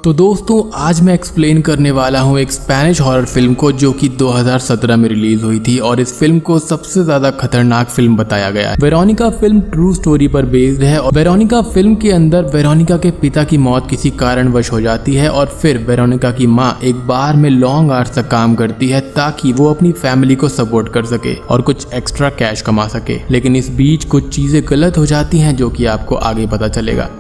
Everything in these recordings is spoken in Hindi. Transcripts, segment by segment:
तो दोस्तों आज मैं एक्सप्लेन करने वाला हूँ एक स्पेनिश हॉरर फिल्म को जो कि 2017 में रिलीज हुई थी और इस फिल्म को सबसे ज्यादा खतरनाक फिल्म बताया गया है। वेरोनिका फिल्म ट्रू स्टोरी पर बेस्ड है और वेरोनिका फिल्म के अंदर वेरोनिका के पिता की मौत किसी कारणवश हो जाती है और फिर वेरोनिका की माँ एक बार में लॉन्ग आवर्स तक काम करती है ताकि वो अपनी फैमिली को सपोर्ट कर सके और कुछ एक्स्ट्रा कैश कमा सके। लेकिन इस बीच कुछ चीजें गलत हो जाती हैं जो कि आपको आगे पता चलेगा।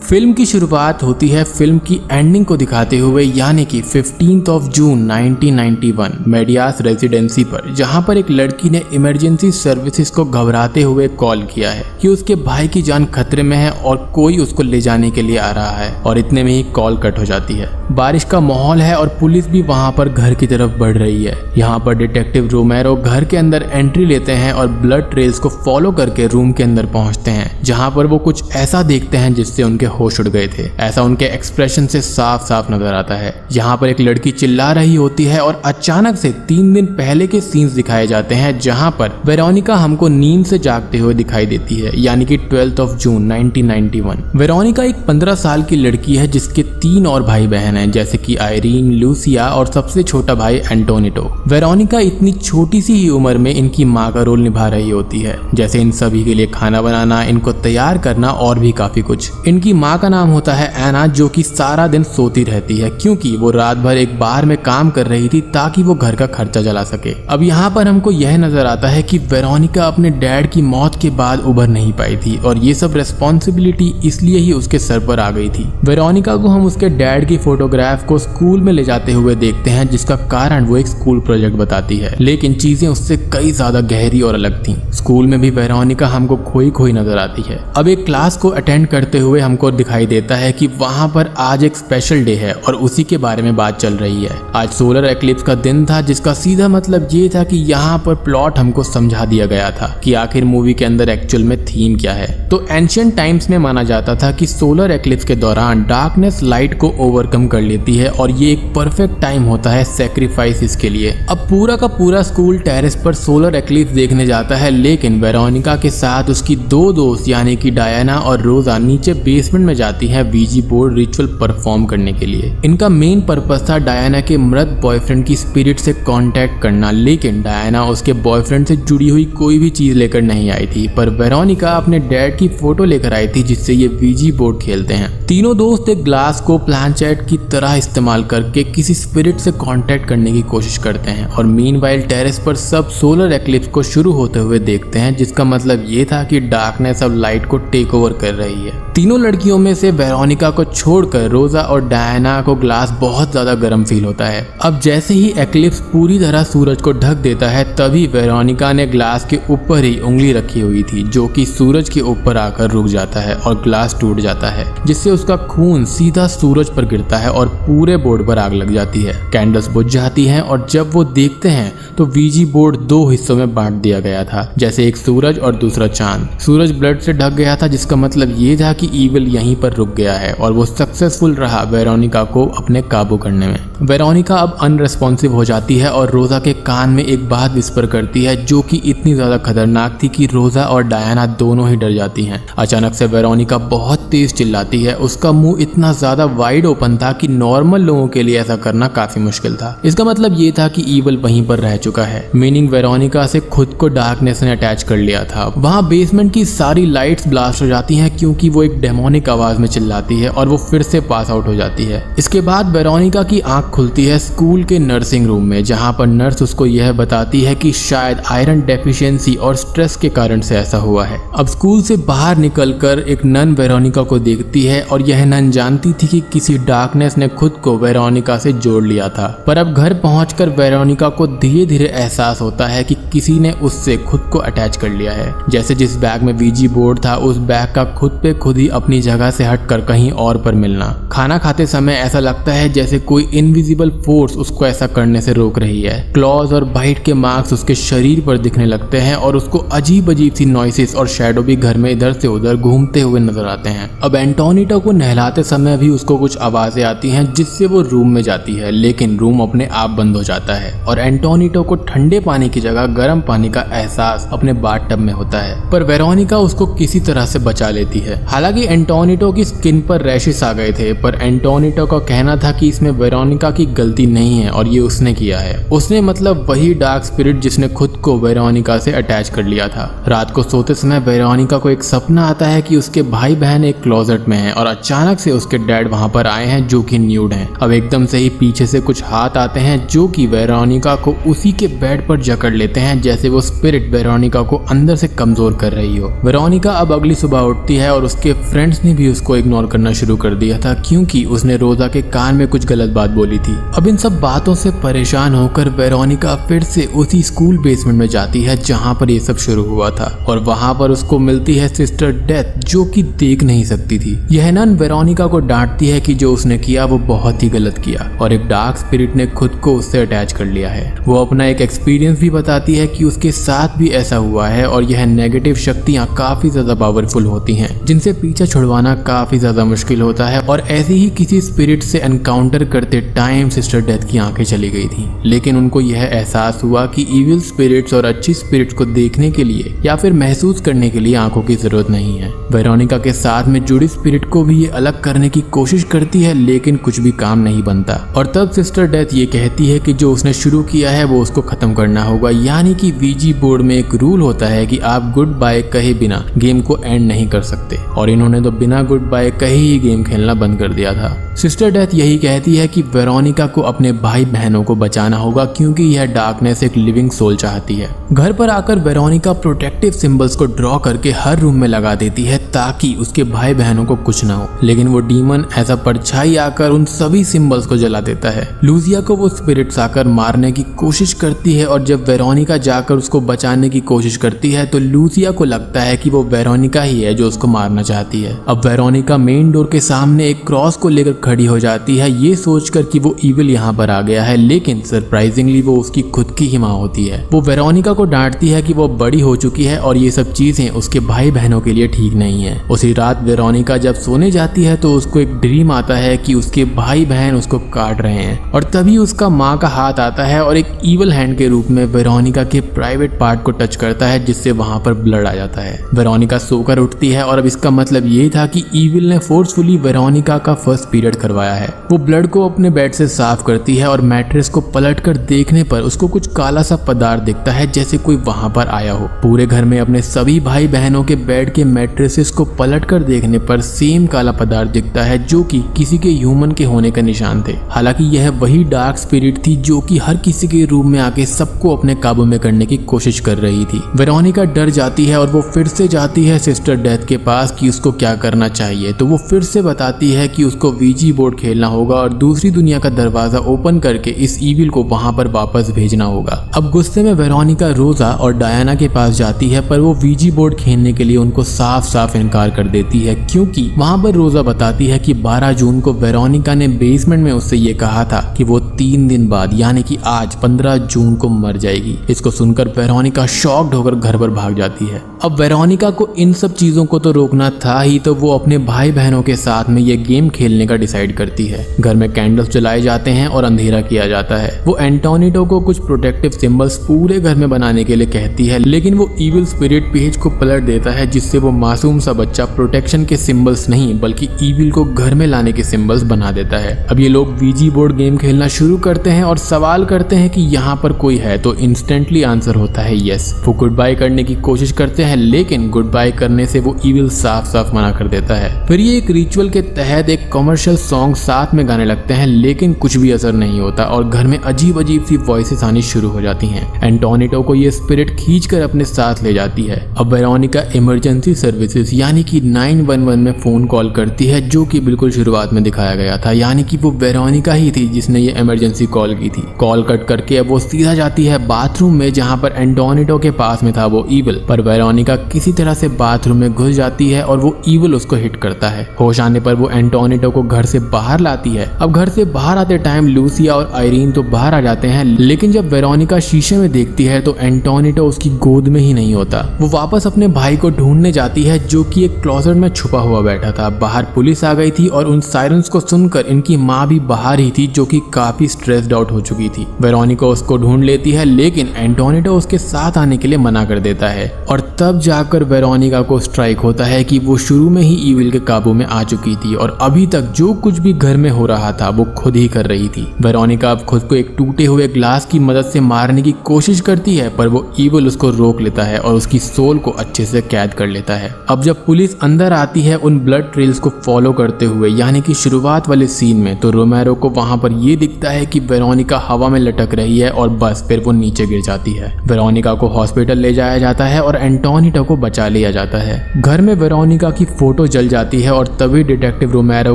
फिल्म की शुरुआत होती है फिल्म की एंडिंग को दिखाते हुए यानी कि 15 जून 1991 मेडियास रेजिडेंसी पर, जहां पर एक लड़की ने इमरजेंसी सर्विसेज को घबराते हुए कॉल किया है कि उसके भाई की जान खतरे में है और कोई उसको ले जाने के लिए आ रहा है और इतने में ही कॉल कट हो जाती है। बारिश का माहौल है और पुलिस भी वहां पर घर की तरफ बढ़ रही है। यहाँ पर डिटेक्टिव रोमेरो घर के अंदर एंट्री लेते हैं और ब्लड ट्रेल्स को फॉलो करके रूम के अंदर पहुंचते हैं जहां पर वो कुछ ऐसा देखते हैं जिससे उनके होश उड़ गए थे। ऐसा उनके एक्सप्रेशन से साफ साफ नजर आता है। यहाँ पर एक लड़की चिल्ला रही होती है और अचानक से 3 दिन पहले के सीन्स दिखाए जाते हैं जहाँ पर वेरोनिका हमको नींद से जागते हुए दिखाई देती है यानी कि 12 जून 1991। वेरोनिका एक 15 साल की लड़की है जिसके 3 और भाई बहन हैं जैसे कि आयरीन, लूसिया और सबसे छोटा भाई एंटोनिटो। वेरोनिका इतनी छोटी सी ही उम्र में इनकी माँ का रोल निभा रही होती है, जैसे इन सभी के लिए खाना बनाना, इनको तैयार करना और भी काफी कुछ। इनकी माँ का नाम होता है एना जो कि सारा दिन सोती रहती है क्योंकि वो रात भर एक बार में काम कर रही थी ताकि वो घर का खर्चा चला सके। अब यहाँ पर हमको यह नजर आता है कि वेरोनिका अपने डैड की मौत के बाद उभर नहीं पाई थी और ये सब रेस्पॉन्सिबिलिटी इसलिए ही उसके सर पर आ गई थी। वेरोनिका को हम उसके डैड की फोटोग्राफ को स्कूल में ले जाते हुए देखते हैं जिसका कारण वो एक स्कूल प्रोजेक्ट बताती है, लेकिन चीजें उससे कई ज्यादा गहरी और अलग थी। स्कूल में भी वेरोनिका हमको खोई खोई नजर आती है। अब एक क्लास को अटेंड करते हुए हमको दिखाई देता है कि वहां पर आज एक स्पेशल डे है और उसी के बारे में बात चल रही है। आज सोलर एक्लिप्स का दिन था जिसका सीधा मतलब ये था कि यहाँ पर प्लॉट हमको समझा दिया गया था कि आखिर मूवी के अंदर एक्चुअल में थीम क्या है। तो एंशिएंट टाइम्स में माना जाता था कि सोलर एक्लिप्स के दौरान डार्कनेस लाइट को ओवरकम कर लेती है और ये एक परफेक्ट टाइम होता है सैक्रिफाइस के लिए। अब पूरा का पूरा स्कूल टेरेस पर सोलर एक्लिप्स देखने जाता है, लेकिन वेरोनिका के साथ उसकी 2 दोस्त यानी कि डायना और रोजा नीचे बेसमेंट में जाती है वीजी बोर्ड रिचुअल परफॉर्म करने के लिए। इनका मेन पर्पस था डायना के मृत बॉयफ्रेंड की स्पिरिट से कांटेक्ट करना, लेकिन डायना उसके बॉयफ्रेंड से जुड़ी हुई कोई भी चीज लेकर नहीं आई थी, पर वेरोनिका अपने डैड की फोटो लेकर आई थी जिससे ये वीजी बोर्ड खेलते हैं। तीनों दोस्त एक ग्लास को प्लानचेट की तरह इस्तेमाल करके किसी स्पिरिट से कांटेक्ट करने की कोशिश करते हैं और मीनवाइल टेरेस पर सब सोलर एक्लिप्स को शुरू होते हुए देखते हैं, जिसका मतलब ये था कि डार्कनेस अब लाइट को टेक ओवर कर रही है। तीनों लड़कियों में से वेरोनिका को छोड़कर रोजा और डायना को ग्लास बहुत ज्यादा गर्म फील होता है। अब जैसे ही एक्लिप्स पूरी तरह सूरज को ढक देता है तभी वेरोनिका ने ग्लास के ऊपर ही उंगली रखी हुई थी जो कि सूरज के ऊपर आकर रुक जाता है और ग्लास टूट जाता है जिससे उसका खून सीधा सूरज पर गिरता है और पूरे बोर्ड पर आग लग जाती है। कैंडल्स बुझ जाती हैं और जब वो देखते हैं तो वीजी बोर्ड 2 हिस्सों में बांट दिया गया था, जैसे एक सूरज और दूसरा चांद। सूरज ब्लड से ढक गया था जिसका मतलब ये था कि ईविल यहीं पर रुक गया है और वो सक्सेसफुल रहा वेरोनिका को अपने काबू करने में। वेरोनिका अब अनरेस्पॉन्सिव हो जाती है और रोजा के कान में एक बात विस्पर करती है जो कि इतनी ज्यादा खतरनाक थी कि रोजा और डायना दोनों ही डर जाती हैं। अचानक से वेरोनिका बहुत तेज चिल्लाती है। उसका मुंह इतना ज्यादा वाइड ओपन था कि नॉर्मल लोगों के लिए ऐसा करना काफी मुश्किल था। इसका मतलब ये था कि ईविल वहीं पर रह चुका है, मीनिंग वेरोनिका से खुद को डार्कनेस ने अटैच कर लिया था। वहाँ बेसमेंट की सारी लाइट्स ब्लास्ट हो जाती हैं क्योंकि वो एक डेमोनिक आवाज में चिल्लाती है और वो फिर से पास आउट हो जाती है। इसके बाद वेरोनिका की आंख खुलती है स्कूल के नर्सिंग रूम में, जहाँ पर नर्स उसको यह बताती है कि शायद आयरन डेफिशिएंसी और स्ट्रेस के कारण से ऐसा हुआ है। अब स्कूल से बाहर निकलकर एक नन वेरोनिका को देखती है और यह नन जानती थी कि किसी डार्कनेस ने खुद को वेरोनिका से जोड़ लिया था, पर अब घर पहुंचकर वेरोनिका को धीरे धीरे एहसास होता है कि किसी ने उससे खुद को अटैच कर लिया है। जैसे जिस बैग में वीजी बोर्ड था उस बैग का खुद पे खुद ही अपनी जगह से हटकर कहीं और पर मिलना। खाना खाते समय ऐसा लगता है जैसे कोई इनविजिबल फोर्स उसको ऐसा करने से रोक रही है। क्लॉज और बाइट के मार्क्स उसके शरीर पर दिखने लगते हैं और उसको अजीब अजीब सी नॉइसेस और शैडो भी घर में इधर से उधर घूमते हुए नजर आते हैं। अब एंटोनिटो को नहलाते समय भी उसको कुछ आवाजें आती जाती हैं जिससे वो रूम में जाती है, लेकिन रूम अपने आप बंद हो जाता है और एंटोनिटो को ठंडे पानी की जगह गर्म पानी का एहसास अपने बाथटब में होता है। पर वेरोनिका उसको किसी तरह से बचा लेती है। हालांकि एंटोनिटो की स्किन पर रैशेस आ गए थे, पर एंटोनिटो का कहना था कि इसमें वेरोनिका की गलती नहीं है और ये उसने किया है। उसने मतलब वही डार्क स्पिरिट जिसने खुद को वेरोनिका से अटैच कर लिया था। रात को सोते समय वेरोनिका को एक सपना आता है कि उसके भाई बहन एक क्लोजेट में हैं और अचानक से उसके डैड वहां पर आए हैं जो कि न्यूड हैं। अब एकदम से ही पीछे से कुछ हाथ आते हैं जो कि वेरोनिका को उसी के बेड पर जकड़ लेते हैं, जैसे वो स्पिरिट वेरोनिका को अंदर से कमजोर कर रही हो। वेरोनिका अब अगली सुबह उठती है और उसके फ्रेंड्स ने भी उसको इग्नोर करना शुरू कर दिया था क्योंकि उसने रोजा के कान में कुछ गलत बात बोली थी। अब इन सब बातों से परेशान होकर वेरोनिका फिर से उसी स्कूल बेसमेंट में जाती है जहाँ पर ये सब शुरू हुआ था और वहाँ पर उसको मिलती है सिस्टर डेथ जो कि देख नहीं सकती थी। यह नन वेरोनिका को डांटती है कि जो उसने किया वो बहुत ही गलत किया और एक डार्क स्पिरिट ने खुद को उससे अटैच कर लिया है। वो अपना एक एक्सपीरियंस भी बताती है कि उसके साथ भी ऐसा हुआ है और यह नेगेटिव शक्तियां काफी ज्यादा पावरफुल होती हैं जिनसे पीछा छुड़वाना काफी ज्यादा मुश्किल होता है। और ऐसे ही किसी स्पिरिट से एनकाउंटर करते टाइम सिस्टर डेथ की आंखें चली गई थी, लेकिन उनको यह एहसास हुआ कि इविल स्पिरिट्स और अच्छी स्पिरिट्स को देखने के लिए या फिर महसूस करने के लिए आंखों की जरूरत नहीं है। वेरोनिका के साथ में जुड़ी स्पिरिट को भी ये अलग करने की कोशिश करती है, लेकिन कुछ भी काम नहीं बनता। और तब सिस्टर डेथ ये कहती है कि जो उसने शुरू किया है वो उसको खत्म करना होगा, यानी कि वीजी बोर्ड में एक रूल होता है कि आप गुड बाय कहे बिना गेम को एंड नहीं कर सकते और इन्होंने तो बिना गुड बाय कहे ही गेम खेलना बंद कर दिया था। सिस्टर डेथ यही कहती है कि वेरोनिका को अपने भाई बहनों को बचाना होगा क्योंकि यह डार्कनेस एक लिविंग सोल चाहती है। घर पर आकर वेरोनिका प्रोटेक्टिव सिंबल्स को ड्रॉ करके हर रूम में लगा देती है ताकि उसके भाई बहनों को कुछ ना हो, लेकिन वो डीमन ऐसा परछाई आकर उन सभी सिंबल्स को जला देता है। लूसिया को वो स्पिरिट्स आकर मारने की कोशिश करती है और जब वेरोनिका जाकर उसको बचाने की कोशिश करती है तो लूसिया को लगता है कि वो वेरोनिका ही है जो उसको मारना चाहती है। अब वेरोनिका मेन डोर के सामने एक क्रॉस को लेकर खड़ी हो जाती है ये सोचकर कि वो इविल यहाँ पर आ गया है, लेकिन सरप्राइजिंगली वो उसकी खुद की ही माँ होती है। वो वेरोनिका को डांटती है कि वो बड़ी हो चुकी है और ये सब चीजें उसके भाई बहनों के लिए ठीक नहीं है। उसी रात वेरोनिका जब सोने जाती है तो उसको एक ड्रीम आता है कि उसके भाई बहन उसको काट रहे हैं और तभी उसका माँ का हाथ आता है और एक ईवल हैंड के रूप में वेरोनिका के प्राइवेट पार्ट को टच करता है जिससे वहां पर ब्लड आ जाता है। वेरोनिका सोकर उठती है और अब इसका मतलब ये था कि ईविल ने फोर्सफुली वेरोनिका का फर्स्ट पीरियड करवाया है। वो ब्लड को अपने बेड से साफ करती है और मैट्रेस को पलटकर देखने पर उसको कुछ काला सा पदार्थ दिखता है जैसे कोई वहां पर आया हो। पूरे घर में अपने सभी भाई बहनों के बेड के मैट्रेसेस को पलटकर देखने पर सेम काला पदार्थ दिखता है जो कि किसी के ह्यूमन के होने का निशान थे। हालांकि यह वही डार्क स्पिरिट थी जो कि हर किसी के रूम में आके सबको अपने काबू में करने की कोशिश कर रही थी। वेरोनिका डर जाती है और वो फिर से जाती है सिस्टर डेथ के पास कि उसको क्या करना चाहिए, तो वो फिर से बताती है कि उसको वीजी बोर्ड खेलना होगा और दूसरी दुनिया का दरवाजा ओपन करके इस ईविल को वहां पर वापस भेजना होगा। अब गुस्से में वेरोनिका रोजा और डायना के पास जाती है पर वो वीजी बोर्ड खेलने के लिए उनको साफ साफ इनकार कर देती है क्योंकि वहां पर रोजा बताती है कि 12 जून को वेरोनिका ने बेसमेंट में उससे ये कहा था कि वो 3 दिन बाद यानी कि आज 15 जून को मर जाएगी। इसको सुनकर वेरोनिका शॉक्ड होकर घर पर भाग जाती है। अब वेरोनिका को इन सब चीजों को तो रोकना था ही, तो वो अपने भाई बहनों के साथ में ये गेम खेलने का डिसाइड करती है। घर में कैंडल्स जलाए जाते हैं और अंधेरा किया जाता है। वो एंटोनिटो को कुछ प्रोटेक्टिव सिंबल्स पूरे घर में बनाने के लिए कहती है, लेकिन वो इविल स्पिरिट पेज को पलट देता है जिससे वो मासूम सा बच्चा प्रोटेक्शन के सिंबल्स नहीं बल्कि इविल को घर में लाने के सिंबल्स बना देता है। अब ये लोग वीजी बोर्ड गेम खेलना शुरू करते हैं और सवाल करते हैं कि यहाँ पर कोई है, तो इंस्टेंटली आंसर होता है यस। वो गुड बाय करने की कोशिश करते हैं लेकिन गुड बाय करने से वो इविल साफ साफ मना कर देता है। फिर ये एक रिचुअल के तहत एक कमर्शियल सॉन्ग साथ में गाने लगते हैं लेकिन कुछ भी असर नहीं होता और घर में अजीब अजीब सी वॉइसेस आनी शुरू हो जाती हैं। एंटोनिटो को ये स्पिरिट खींचकर अपने साथ ले जाती है। अब वेरोनिका इमरजेंसी सर्विसेज यानी कि 911 में फोन कॉल करती है जो कि बिल्कुल शुरुआत में दिखाया गया था, यानी कि वो वेरोनिका ही थी जिसने ये इमरजेंसी कॉल की थी। कॉल कट करके अब वो सीधा जाती है बाथरूम में जहाँ पर एंटोनिटो के पास में था वो इविल, पर वेरोनिका किसी तरह से बाथरूम में घुस जाती है और वो इविल उसको हिट करता है। होश आने पर वो एंटोनिटो को घर से बाहर लाती है। अब घर से बाहर आते टाइम लूसिया और आयरीन तो बाहर आ जाते हैं, लेकिन जब वेरोनिका शीशे में देखती है तो एंटोनिटो उसकी गोद में ही नहीं होता। वो वापस अपने भाई को ढूंढने जाती है जो कि एक क्लोजेट में छुपा हुआ बैठा था। बाहर पुलिस आ गई थी और उन सायरन्स को सुनकर इनकी माँ भी बाहर ही थी, जो कि काफी स्ट्रेस्ड आउट हो चुकी थी। वेरोनिका उसको ढूंढ लेती है, लेकिन एंटोनिएटा उसके साथ आने के लिए मना कर देता है और तब जाकर वेरोनिका को स्ट्राइक होता है कि वो शुरू में ही ईविल के काबू में आ चुकी थी और अभी तक जो कुछ भी घर में हो रहा था वो खुद ही कर रही थी। वेरोनिका अब खुद को एक टूटे हुए ग्लास की मदद से मारने की कोशिश करती है, पर वो ईविल उसको रोक लेता है और उसकी सोल को अच्छे से कैद कर लेता है। अब जब पुलिस अंदर आती है उन ब्लड ट्रेल्स को फॉलो करते हुए, यानी कि शुरुआत वाले सीन में, तो रोमेरो को वहां पर ये दिखता है कि वेरोनिका हवा में लटक रही है और बस फिर वो नीचे गिर जाती है। वेरोनिका को हॉस्पिटल ले जाया जाता है और एंटोनिएटा को बचा लिया जाता है। घर में वेरोनिका की फोटो जल जाती है और तभी डिटेक्टिव रोमेरो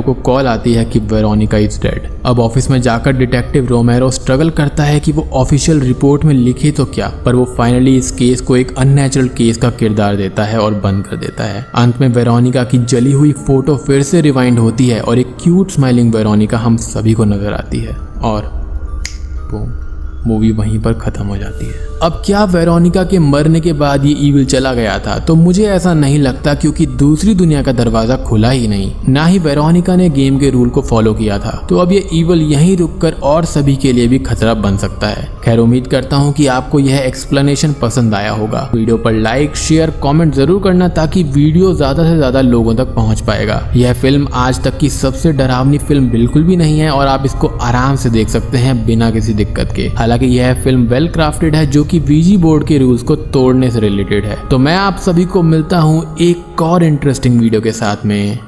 को कॉल आती है कि वेरोनिका इज डेड। अब ऑफिस में जाकर डिटेक्टिव रोमेरो स्ट्रगल करता है कि वो ऑफिशियल रिपोर्ट में लिखे तो क्या, पर वो फाइनली इस केस को एक अननेचुरल केस का किरदार देता है और बंद कर देता है। अंत में वेरोनिका की जली हुई फोटो फिर से रिवाइंड होती है और एक क्यूट स्माइलिंग वेरोनिका हम सभी को नजर आती है और मूवी वहीं पर खत्म हो जाती है। अब क्या वेरोनिका के मरने के बाद ये ईविल चला गया था? तो मुझे ऐसा नहीं लगता, क्योंकि दूसरी दुनिया का दरवाजा खुला ही नहीं, ना ही वेरोनिका ने गेम के रूल को फॉलो किया था। तो अब ये ईविल यहीं रुककर और सभी के लिए भी खतरा बन सकता है। खैर, उम्मीद करता हूँ कि आपको यह एक्सप्लेनेशन पसंद आया होगा। वीडियो पर लाइक, शेयर, कॉमेंट जरूर करना ताकि वीडियो ज्यादा से ज्यादा लोगों तक पहुँच पाएगा। यह फिल्म आज तक की सबसे डरावनी फिल्म बिल्कुल भी नहीं है और आप इसको आराम से देख सकते हैं बिना किसी दिक्कत के। हालांकि यह फिल्म वेल क्राफ्टेड है, जो कि वीजी बोर्ड के रूल्स को तोड़ने से रिलेटेड है। तो मैं आप सभी को मिलता हूँ एक और इंटरेस्टिंग वीडियो के साथ में।